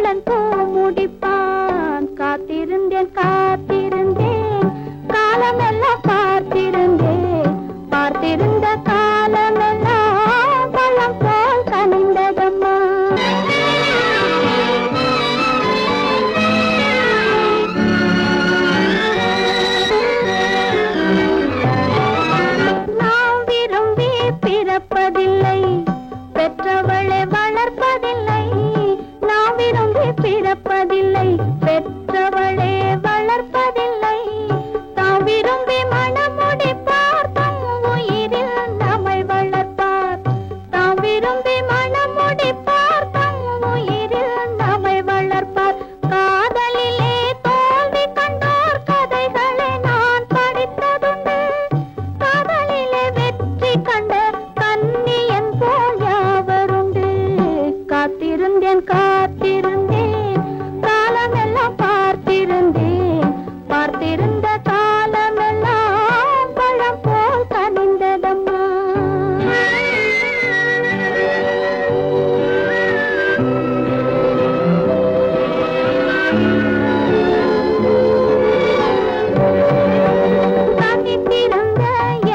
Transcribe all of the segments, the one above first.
காதலன் பூ முடிப்பான். காத்திருந்தேன் காத்திருந்தேன் காலமெல்லாம் பார்த்திருந்தேன். பார்த்திருந்த காலமெல்லாம் பழம் போல் கனிந்ததம்மா. நாம் விரும்பி பிறப்பதில்லை, பெற்றவளை வளர்ப்பதில்லை. நாம் விரும்பி பிறப்பதில்லை, பெற்றவளை வளர்ப்பதில்லை. தாம் விரும்பி மனமுடிப்பார், தம் உயிரில் நம்மை வளர்ப்பார். தாம் விரும்பி மனமுடிப்பார், தம் உயிரில் நம்மை வளர்ப்பார். காதலிலே தோல்வி கண்டோர் கதைகளை நான் படித்ததுண்டு. காதலிலே வெற்றி கண்ட கன்னியன் போல் யாவருண்டு. காத்திருந்தேன் காத்திருந்தேன் காலமெல்லாம் பார்த்திருந்தேன். பார்த்திருந்த காலமெல்லாம் பழம் போல் கனிந்ததம்மா. தனித்திருந்த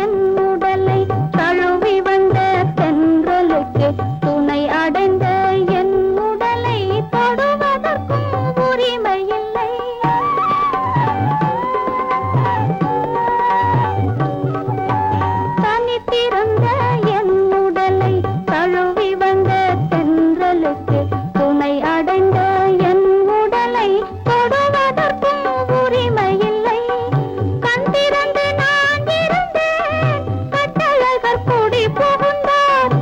என் உடலை தழுவி வந்த தென்றலுக்கு துணை அடைந்த என் உடலை தொடுவதற்கும் உரிமை இல்லை. தனித்திருந்த என் உடலை தழுவி வந்த தென்றலுக்கு துணை அடைந்த என் உடலை தொடுவதற்கும் உரிமை இல்லை. கண் திறந்து நான் இருந்தேன், கட்டழகர் குடி புகுந்தார்.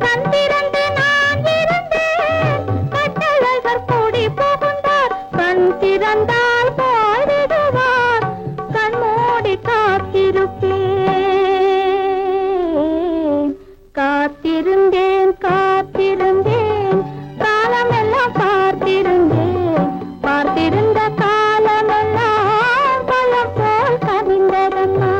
கண் திறந்து நான் இருந்தேன், கட்டழகர் குடி புகுந்தார். கண் திறந்தால் போய்விடுவார், கண் மூடி காத்திருப்பேன். காத்திருந்தேன் காத்திருந்தேன் காலமெல்லாம் பார்த்திருந்தேன். பார்த்திருந்த காலமெல்லாம் பழம் போல் கனிந்ததம்மா.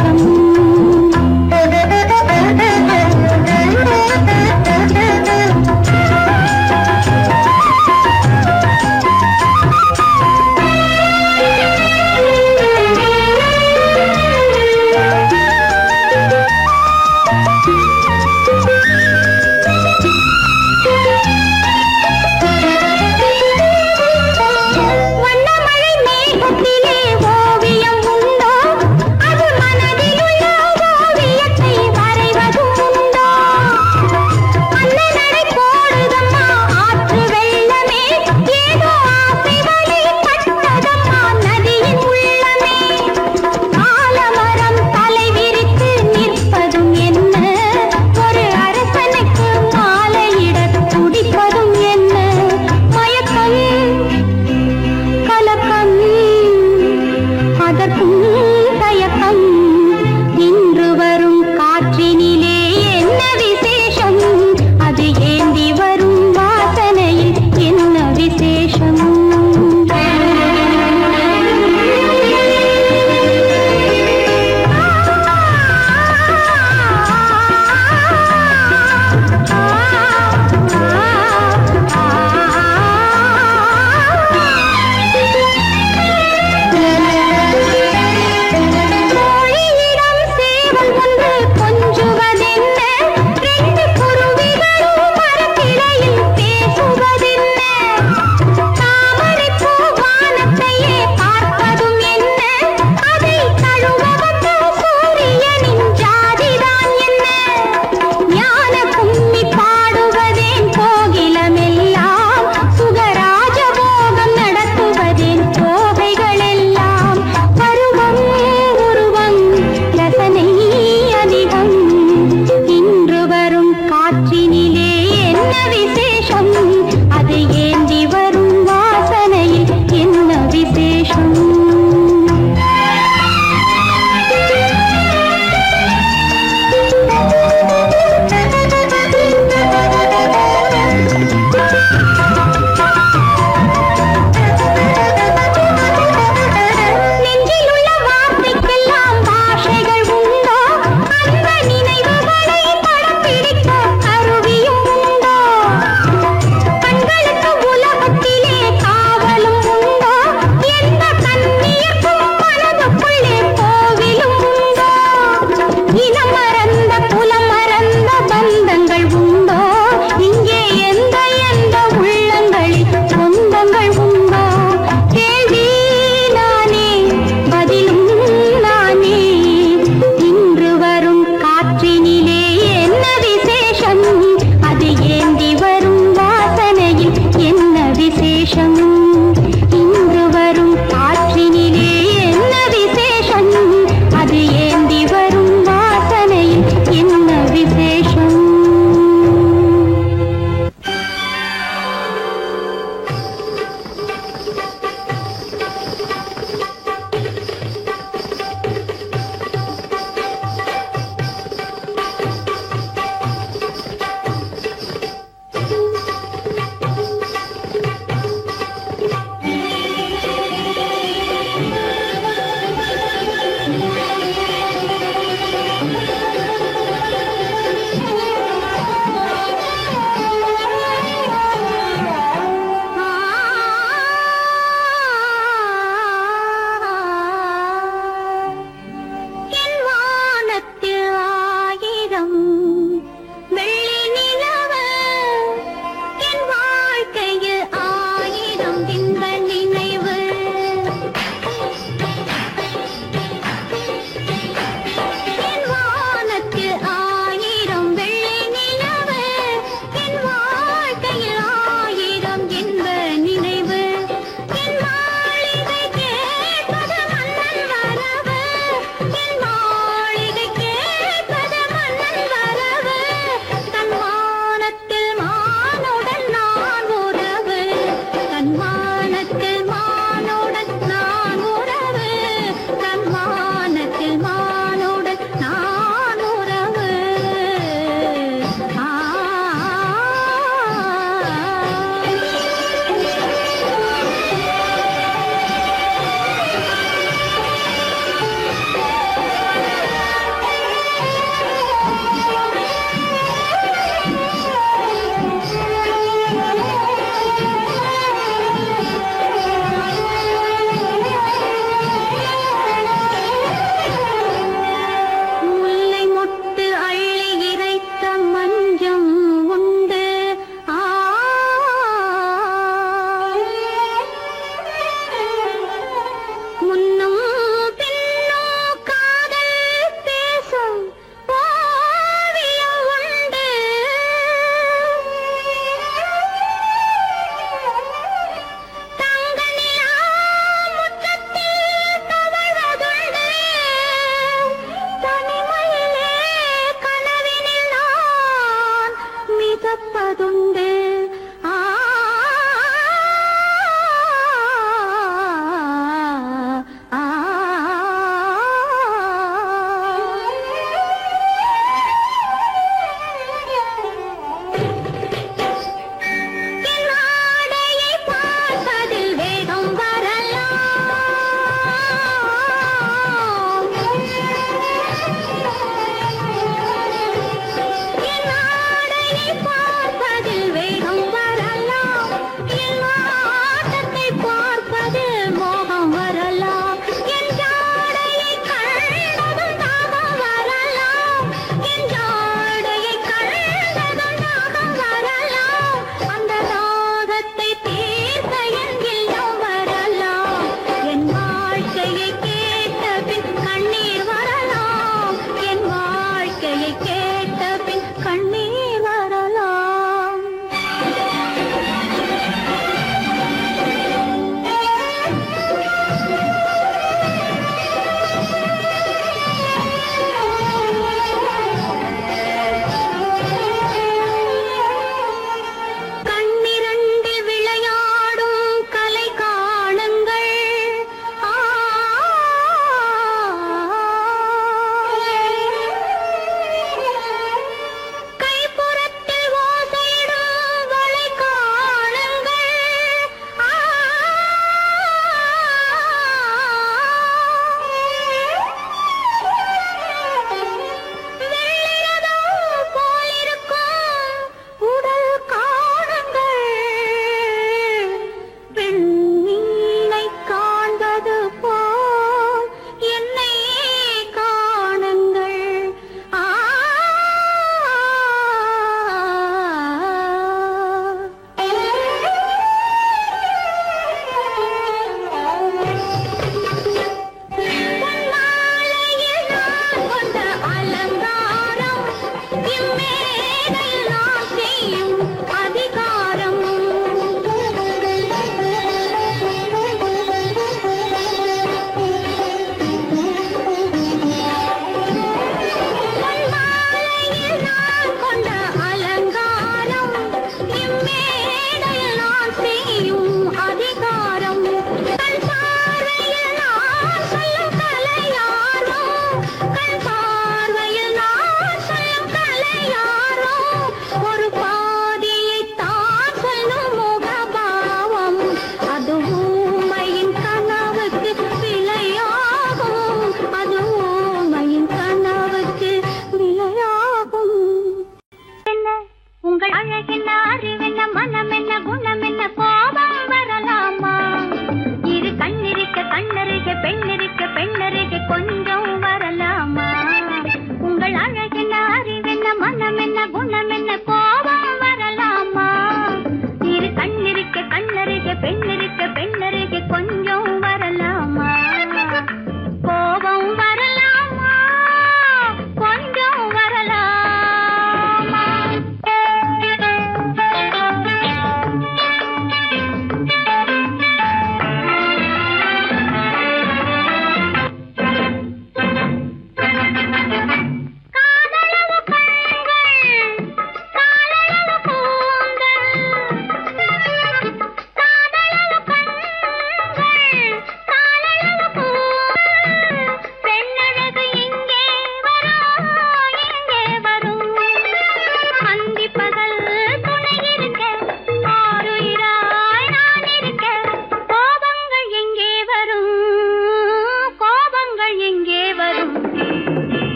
சந்தோஷம். வண்ணமழை மேகத்திலே ஓவியம் உண்டோ, அது மனதிலுள்ள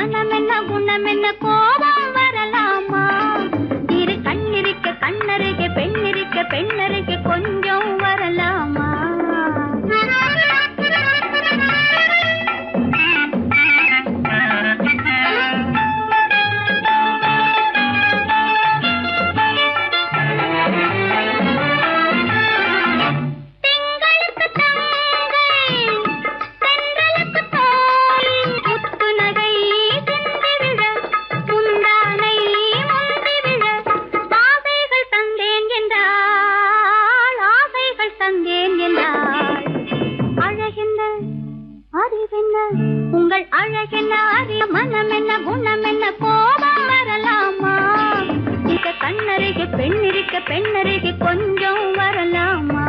மனம் என்ன குணம் என்ன கோபம் வரலாமா? இரு கண்ணிருக்க கண்ணருகே பெண்ணிருக்க பெண்ணருகே கொஞ்சம் வரலாமா? உங்கள் அழகென்ன அறிய மனம் என்ன குணம் என்ன கோபம் வரலாமா? இந்த கண்ணருகே பெண்ணிருக்க பெண்ணருகே கொஞ்சம் வரலாமா?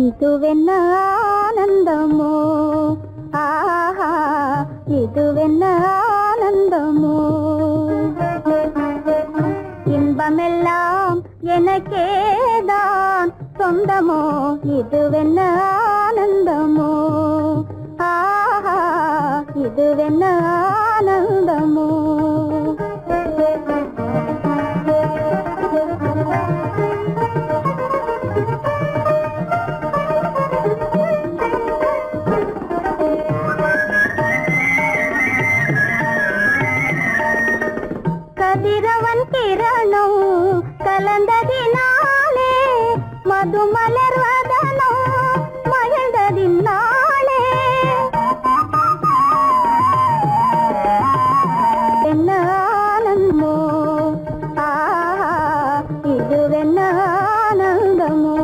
இதுவென்ன ஆனந்தமோ ஆஹா இதுவென்ன ஆனந்தமோ இன்பமெல்லாம் எனக்கேதான் சொந்தமோ இதுவென்ன ஆனந்தமோ ஆஹா இதுவென்ன ஆனந்தமோ கதிரவன் கிரணம் கலந்ததினாலே மது மலர்வதனோ மகிழ்ந்ததினாலே என்ன ஆனந்தமோ ஆஹா இதுவென்ன ஆனந்தமோ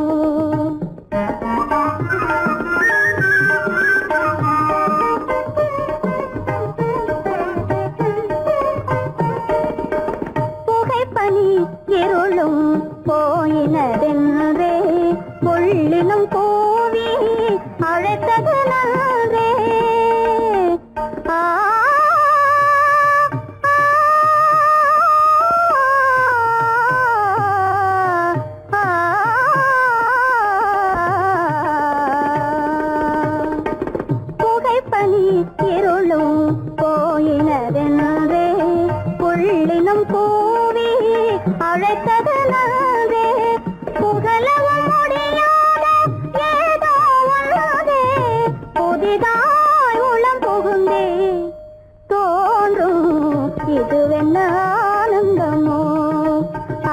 இருளும் போயினதென்றே புள்ளினும் கூவி அழைத்தது நன்றே புகைப்பனி இருளும் போயினதென்றே புள்ளினும் கூவி அழைத்தது நன்றே புகழவும் முடியாத ஏதோ உள்ளதே புதிதாய் உளம் புகுந்தே தோன்றும் இதுவென்ன ஆனந்தமோ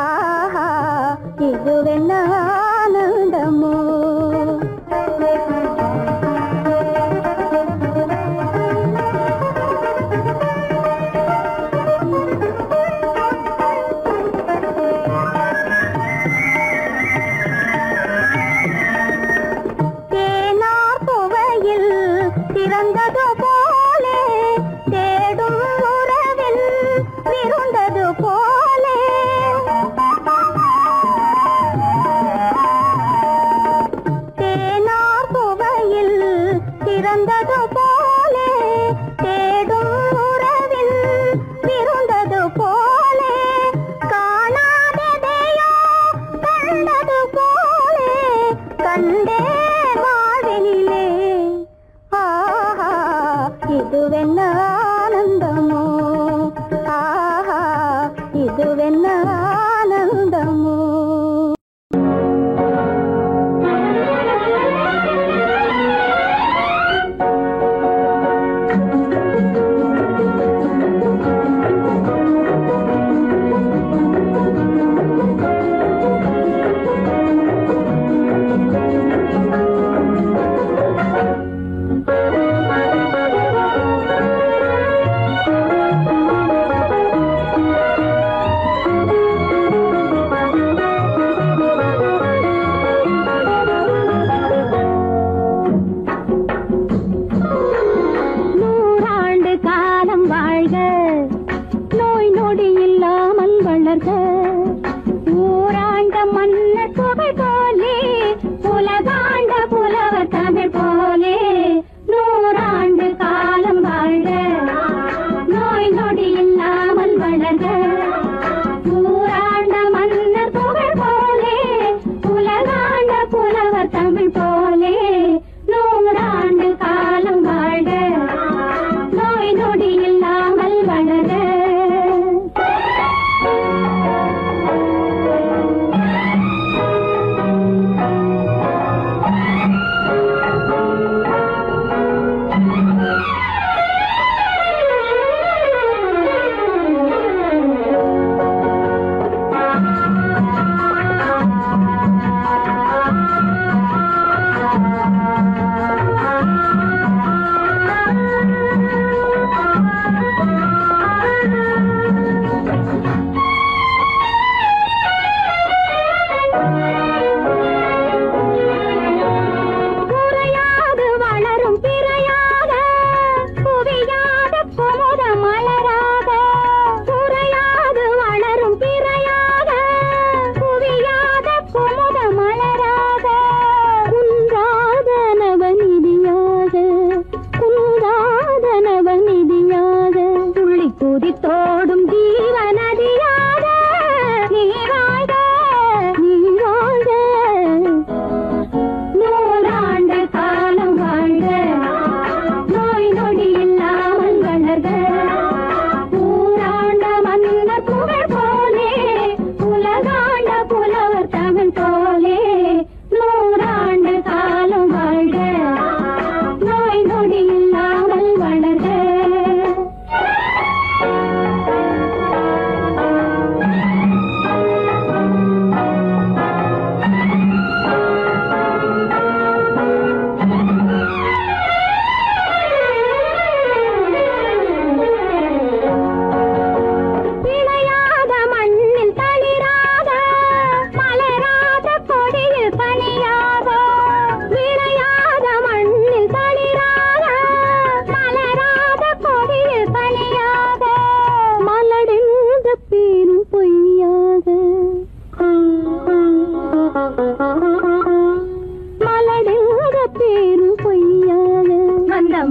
ஆஹா இதுவென்ன ஆனந்தமோ திறந்தது போலே தேடும் உறவில் விருந்தது போலே தேனார் புவையில் திறந்தது போலே தேடும் உறவில் விருந்தது போலே காணாததையோ கண்டது போலே கண்டே வாழ்வினிலே இதுவென்ன ஆனந்தமோ ஆஹா இதுவென்ன ஆனந்தமோ குதித்தோடும் ஜீவநதியாக நீ வாழ்க நீ வாழ்க நூறாண்டு காலம் வாழ்க நோய் நொடி இல்லாமல் வளர்க ஊராண்ட மன்னர் புகழ் போலே உலகாண்ட புலவர் தமிழ் போலே நூறாண்டு காலம் வாழ்க நோய் நொடி இல்லாமல் வளர்க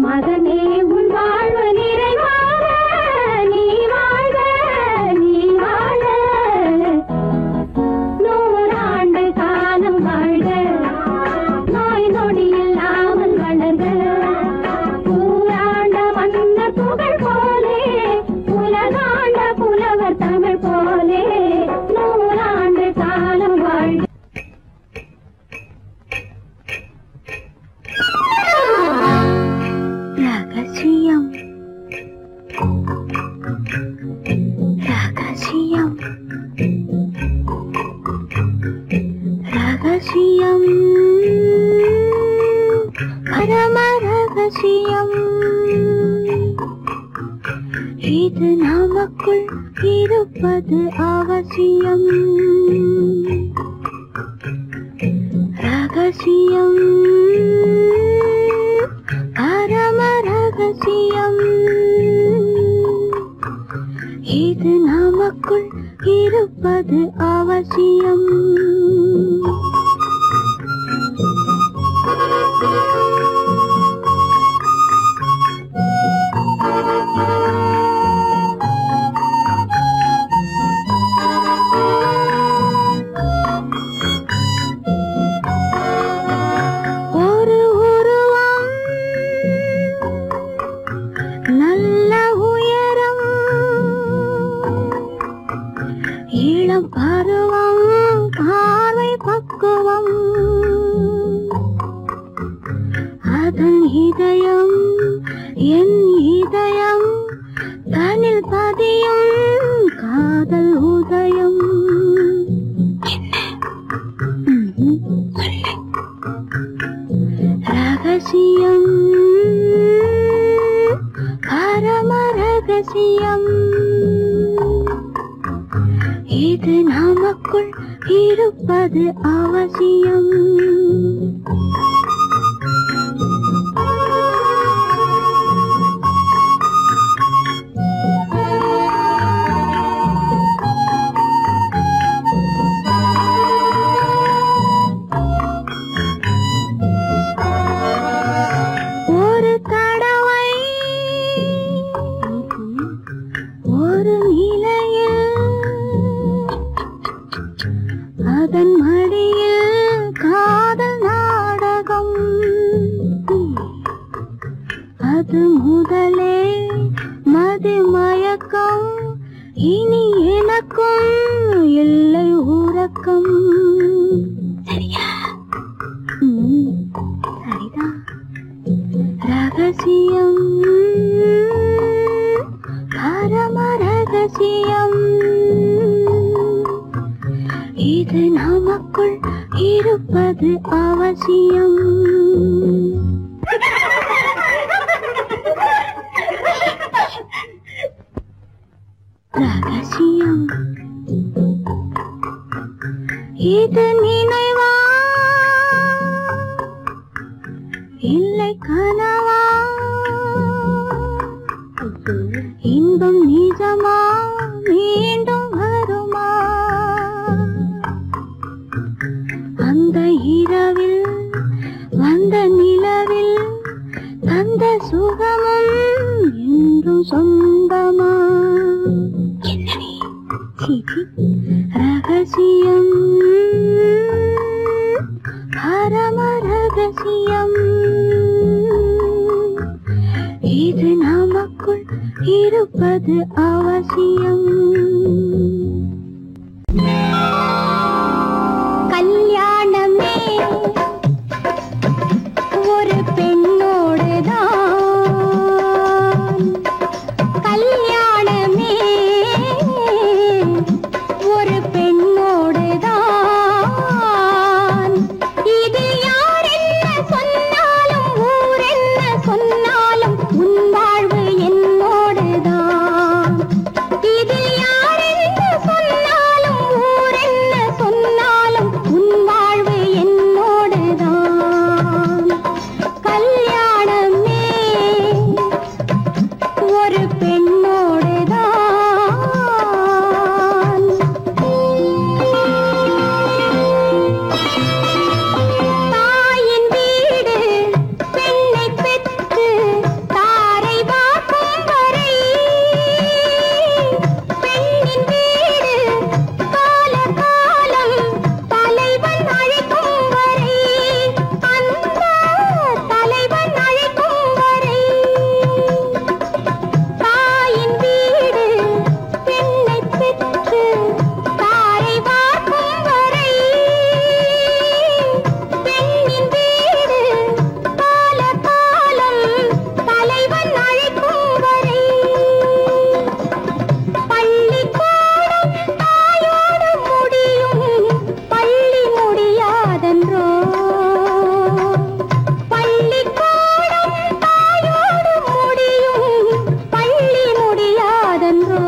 மகனே உன் வாழ்வு நிறைவாக நீ வாழ்க நீ வாழ்க நூறாண்டு காலம் வாழ்க நோய் நொடி இல்லாமல் வளர்க ஊராண்ட மன்னர் புகழ் போலே உலகாண்ட புலவர் தமிழ் போலே நூறாண்டு காலம் வாழ்க ரகசியம் ரகசியம் ரகசியம் பரம ரகசியம் இது நமக்குள் இருப்பது அவசியம் ரகசியம் பரம ரகசியம் இது நமக்குள் இருப்பது அவசியம் பருவம் பார்வை பக்குவம் அதன் இதயம் என் இதயம் தனில் பதியும் காதல் உதயம் ரகசியம் பரம ரகசியம் இது நமக்குள் இருப்பது அவசியம் ஒரு தடவை ஒரு நிலையில் அதன் மடியில் காதல் நாடகம் அது முதலே மதிமயக்கம் இனி எனக்கும் இல்லை உறக்கம் சரியா சரிதான் ரகசியம் பரம ரகசியம் இது நமக்குள் இருப்பது அவசியம் ரகசியம் இது நினைவா இல்லை கனவா இன்பம் நிஜமா மீண்டும் வருமா அந்த இரவில் வந்த நிலவில் தந்த சுகமும் என்றும் சொந்த இன்பமா ரகசியம் பரம ரகசியம் இது நமக்குள் இருப்பது அவசியம். கல்யாணமே ஒரு பெண்ணோடுதான், கல்யாணமே ஒரு பெண்ணோடுதான். இது யார் என்ன சொன்னாலும் ஊர் என்ன சொன்னாலும் உன் வாழ்வு என்னோடுதான். இது யார் என்ன சொன்னாலும் ஊர் என்ன சொன்னாலும் உன் வாழ்வு என்னோடுதான். கல்யாணமே ஒரு பெண்ணோடுதான். தாயின் வீடு பெண்ணை பெற்று தாரை வாக்கும் வரை, பெண்ணின் வீடு கால காலம் தலைவன் அழைக்கும் வரை, அந்த தலைவன் அழைக்கும் வரை. தாயின் வீடு பெண்ணை பெற்று தாரை வாக்கும் வரை, பெண்ணின் வீடு கால காலம் தலைவன் அழைக்கும் வரை. பள்ளிக்கூடம் தாயோடு முடியும், பள்ளி முடியாதென்றோ. பள்ளிக்கூடம் தாயோடு முடியும், பள்ளி முடியாதென்றோ.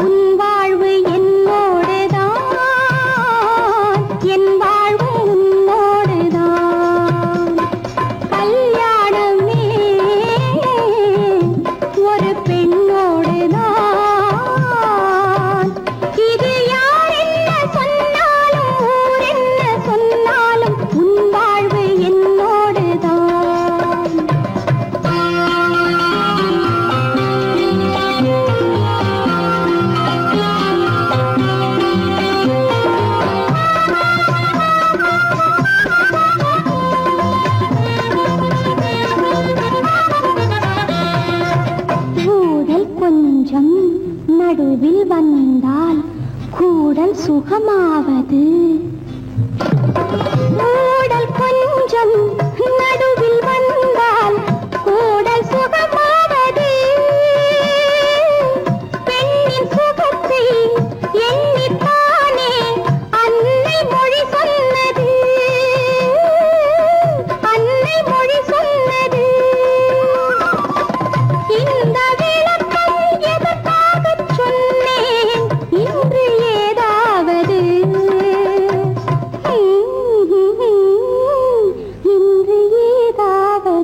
உன் வாழ்வு என்னோடுதான், என் வாழ்வு உன்னோடுதான். கல்யாணமே ஒரு பெண்ணோடுதான். இது யார் என்ன சொன்னாலும் ஊர் என்ன சொன்னாலும் உன் வாழ்வு என்னோடுதான். ஊடல் கொஞ்சம் நடுவில் வந்தால் கூடல் சுகமாவது. ஊடல் கொஞ்சம் நடுவில் வந்தால் கூடல் சுகமாவது. பெண்ணின் சுகத்தை எண்ணித்தானே அன்னை மொழி சொன்னது, அன்னை மொழி சொன்னது. இந்த விளக்கம் எதற்காகச் சொன்னேன் இன்று ஏதாவது, இன்று ஏதாவது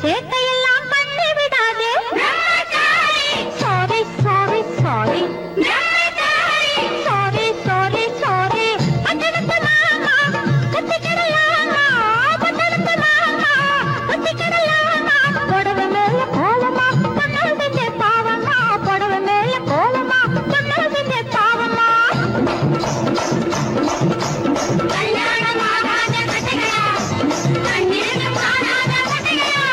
சேட்டையெல்லாம் பண்ணி விடாதே. Sorry sorry sorry sorry sorry sorry. பட்டணத்து மாமா கத்திக்கிடலாமா, பட்டணத்து மாமா கத்திக்கிடலாமா. புடவை மேல கோலமா பொண்ணு செஞ்ச பாவமா, புடவை மேல கோலமா பொண்ணு செஞ்ச பாவமா. கல்யாணமாகாத கட்டைகளா, கண்ணிரண்டு காணாத கட்டைகளா,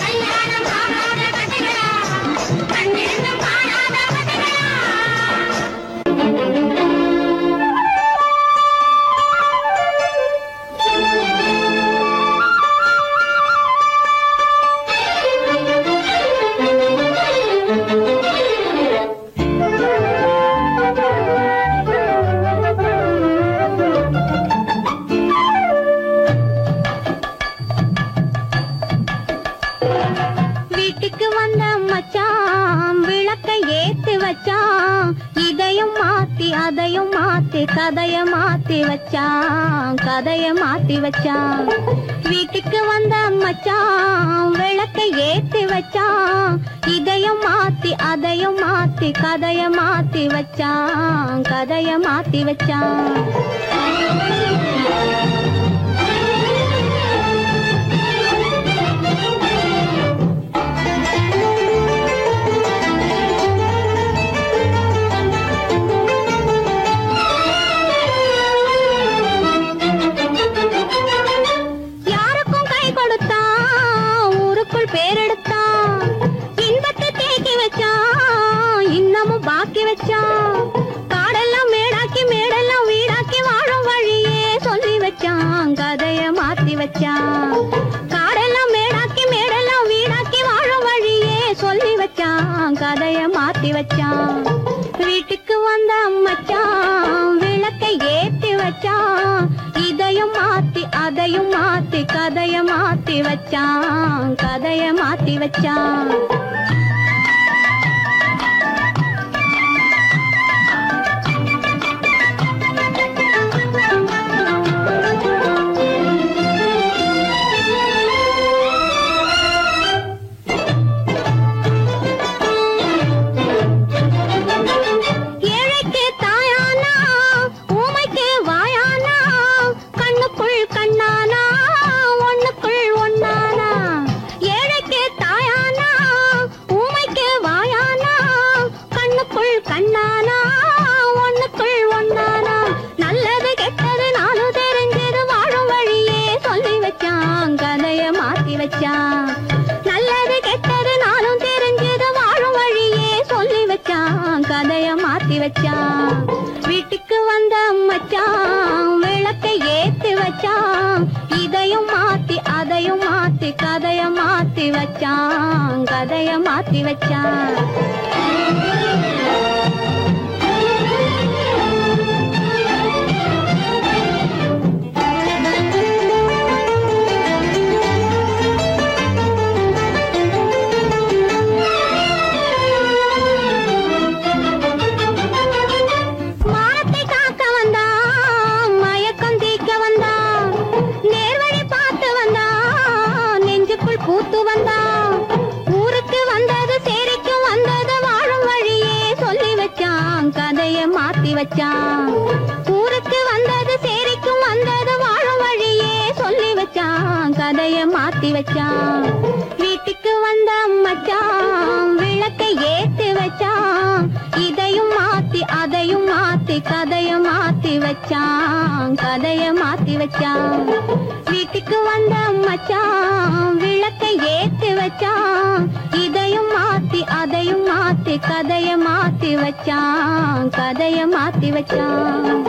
கல்யாணமாகாத கட்டைகளா, கண்ணிரண்டு காணாத கட்டைகளா. வீட்டுக்கு வந்த மச்சான் விளக்கை ஏத்தி வச்சான், இதையும் மாத்தி அதையும் மாத்தி கதைய மாத்தி வச்சான், கதைய மாத்தி வச்சான். வீட்டுக்கு வந்த மச்சான் விளக்கை ஏத்தி வச்சான், இதையும் மாத்தி அதையும் மாத்தி கதைய மாத்தி வச்சான், கதைய மாத்தி வச்சான். யாருக்கும் கை கொடுத்தான், ஊருக்குள் பேரெடுத்தான், இன்பத்தை தேக்கி வச்சான், இன்னமும் பாக்கி வச்சான். காடெல்லாம் மேடாக்கி மேடெல்லாம் வீடாக்கி வாழும் வழியே சொல்லி வச்சான், கதைய மாத்தி வச்சான். காடெல்லாம் மேடாக்கி மேடெல்லாம் வீடாக்கி வாழும் வழியே சொல்லி வச்சான், கதைய மாத்தி வச்சான். வீட்டுக்கு வந்த மச்சான் விளக்கை ஏத்தி வச்சான், இதையும் மாத்தி அதையும் மாத்தி கதைய மாத்தி வச்சான், கதைய மாத்தி வச்சான். ஏழைக்கு தாயானா, ஊமைக்கு வாயானா, கண்ணுக்குள் கண்ணானா, ஒண்ணுக்குள் ஒண்ணானா. ஏழைக்கு தாயானா, ஊமைக்கு வாயானா, கண்ணுக்குள் கண்ணானா, ஒண்ணுக்குள் ஒண்ணானா. நல்லது கெட்டது நானும் தெரிஞ்சது வாழும் வழியே சொல்லி வச்சான், கதைய மாத்தி வச்சான். நல்லது கெட்டது நானும் தெரிஞ்சது வாழும் வழியே சொல்லி வச்சான், கதைய மாத்தி வச்சான். வீட்டுக்கு வந்த மச்சான் விளக்கை ஏத்தி வச்சான், இதையும் மாத்தி அதையும் மாத்தி கதைய மாத்தி வச்சான், கதைய மாத்தி வச்சான். மானத்தை காக்க வந்தான், மயக்கம் தீக்க வந்தான், நேர்வழி பார்த்து வந்தான், நெஞ்சுக்குள் பூத்து வந்தான். ஊருக்கு வந்தது சேரிக்கும் வந்தது வாழும் வழியே சொல்லி வச்சான், கதைய மாத்தி வச்சான். ஊருக்கு வந்தது சேரிக்கும் வந்தது வாழும் வழியே சொல்லி வச்சான், கதைய மாத்தி வச்சான். வீட்டுக்கு வந்த மச்சான் விளக்கை ஏத்தி வச்சான், இதையும் மாத்தி அதையும் மாத்தி கதைய மாத்தி வச்சான், கதைய மாத்தி வச்சான். வீட்டுக்கு வந்த மச்சான் விளக்கை ஏத்தி வச்சான், இதையும் மாத்தி அதையும் மாத்தி கதைய மாத்தி வச்சான், கதைய மாத்தி வச்சான்.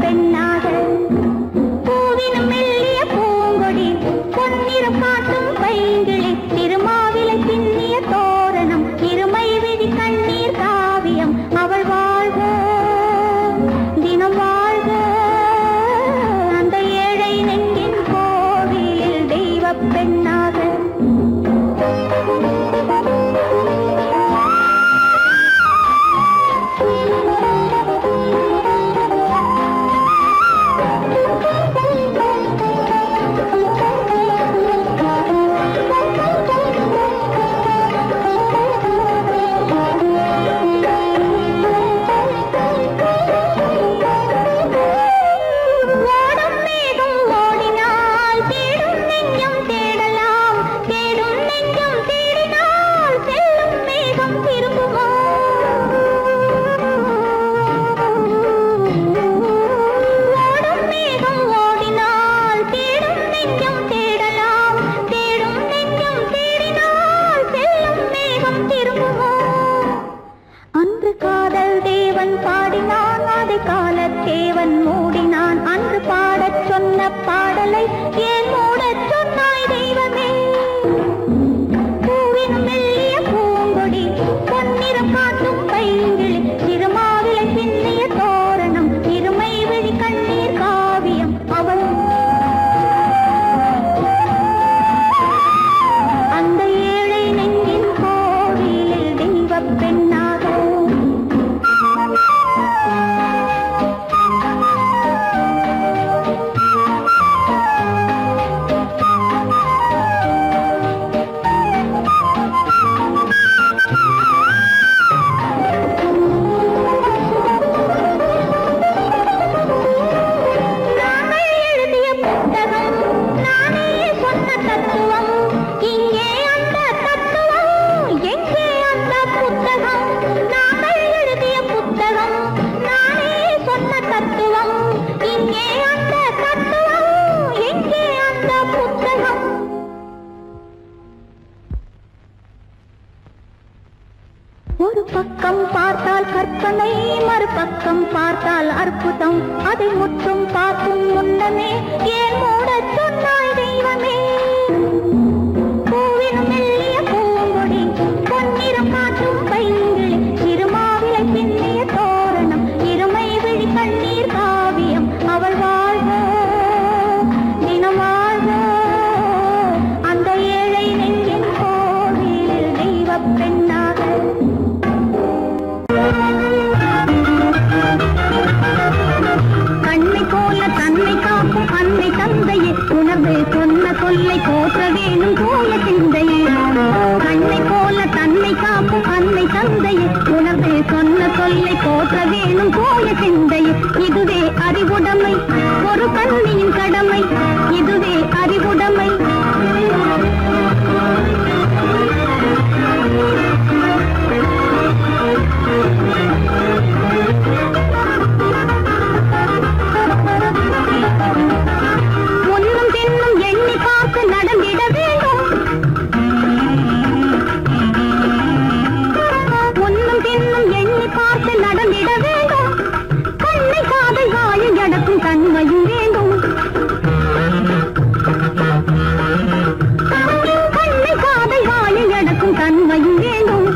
பெண்ணாக பூவினும் மெல்லிய பூங்கொடி பொன்னிறம் காட்டும் பைங்கிளி திருமாவிலை பின்னிய தோரணம் இருமை விழி கண்ணீர் காவியம் அவள் வாழ்க தினம் வாழ்க அந்த ஏழை நெஞ்சின் கோவிலில் தெய்வ பெண்ணாக ஒரு பக்கம் பார்த்தால் கற்பனை மறுபக்கம் பார்த்தால் அற்புதம் அதை முற்றும் பார்க்கும் முன்னமே ஏன் மூடச் சொன்னாய் தெய்வமே பூவினும் மெல்லிய பூங்கொடி பொன்னிறம் காட்டும் பைங்கிளி திருமாவிலை பின்னிய தோரணம் இருமை விழி கண்ணீர் காவியம் அவள் வாழ்க தினம் வாழ்க அந்த ஏழை நெஞ்சின் கோவிலில் தெய்வ பெண்ணாக கண்ணை போல தன்னை காக்கும் அன்னை தந்தையே உணர்வு சொன்ன சொல்லை போற்ற வேணும் போல சிந்தையே கண்ணை போல தன்னை காக்கும் அன்னை தந்தையே உணர்வு சொன்ன சொல்லை போற்ற வேணும் போல சிந்தையே இதுவே அறிவுடைமை ஒரு கண்ணியின் கடமை இதுவே அறிவுடைமை ஒன்னும் தென்னும் எண்ணி பார்த்து நடந்திட வேண்டும் ஒன்னும் தென்னும் எண்ணி பார்த்து நடந்திட வேண்டும் கண்ணை காதல் வாயில் எடக்கும் தன்மையும் வேண்டும் கண்ணை காதல் வாயில் எடக்கும் தன்மையும் வேண்டும்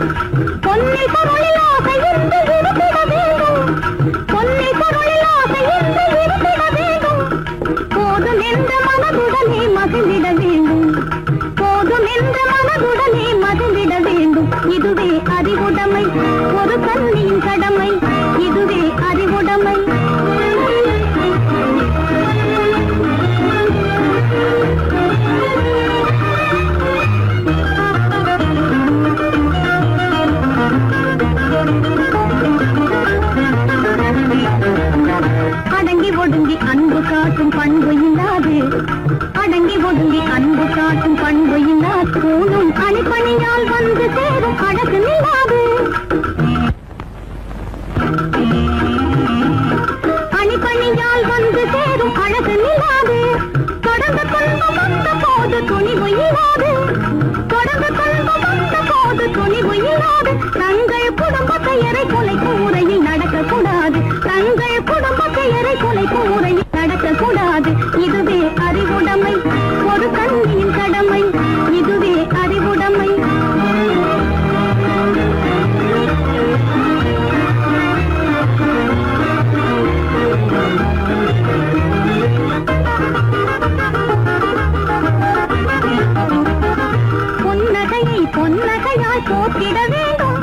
பொன்னை பொருளில் ஆசை இருந்து இருந்திட வேண்டும் பொன்னை பொருளில் ஆசை இருந்து இருந்திட வேண்டும் போதும் என்ற மனதுடனே மகிழ்ந்திட வேண்டும் போதும் என்ற மனதுடனே மகிழ்ந்திட வேண்டும் இதுவே அறிவுடைமை ஒரு கண்ணியின் கடமை இதுவே அறிவுடைமை அடங்கி ஒடுங்கி அன்பு காட்டும் பண்பு இல்லாது அடங்கி ஒடுங்கி அன்பு காட்டும் பண்பு இல்லாது கூணும் அணிப்பணியால் வந்து சேரும் அழகு நில்லாது அணிப்பணியால் வந்து சேரும் அழகு நில்லாது தொடர்ந்து துன்பம் வந்த போது துணிவு இல்லாது தொடர்ந்து துன்பம் வந்த போது துணிவு இல்லாது தங்கள் குடும்ப பெயரை கொலை கூரையில் நடக்கக்கூடாது தங்கள் குடும்ப பெயரை கொலை சாலை கூரையில் நடக்கக்கூடாது. இதுவே அறிவுடைமை, ஒரு கண்ணியின் கடமை. இதுவே அறிவுடைமை. புன்னகையை பொன்னகையாய் போற்றிட வேண்டும்.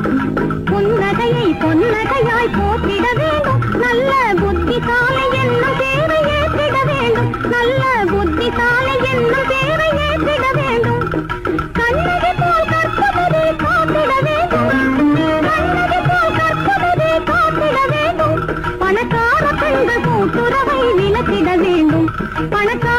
புன்னகையை பொன்னகையாய் போற்றிட வேண்டும். நல்ல புத்திசாலை என்னும் தேவை ஏற்றிட வேண்டும். நல்ல புத்திசாலை என்னும் தேவை ஏற்றிட வேண்டும். கண்ணகி போல் கற்பதை காத்திட வேண்டும். கண்ணகி போல் கற்பதை காத்திட வேண்டும். பணக்கார பெண்கள் கூட்டுறவை விலக்கிட வேண்டும். பணக்கார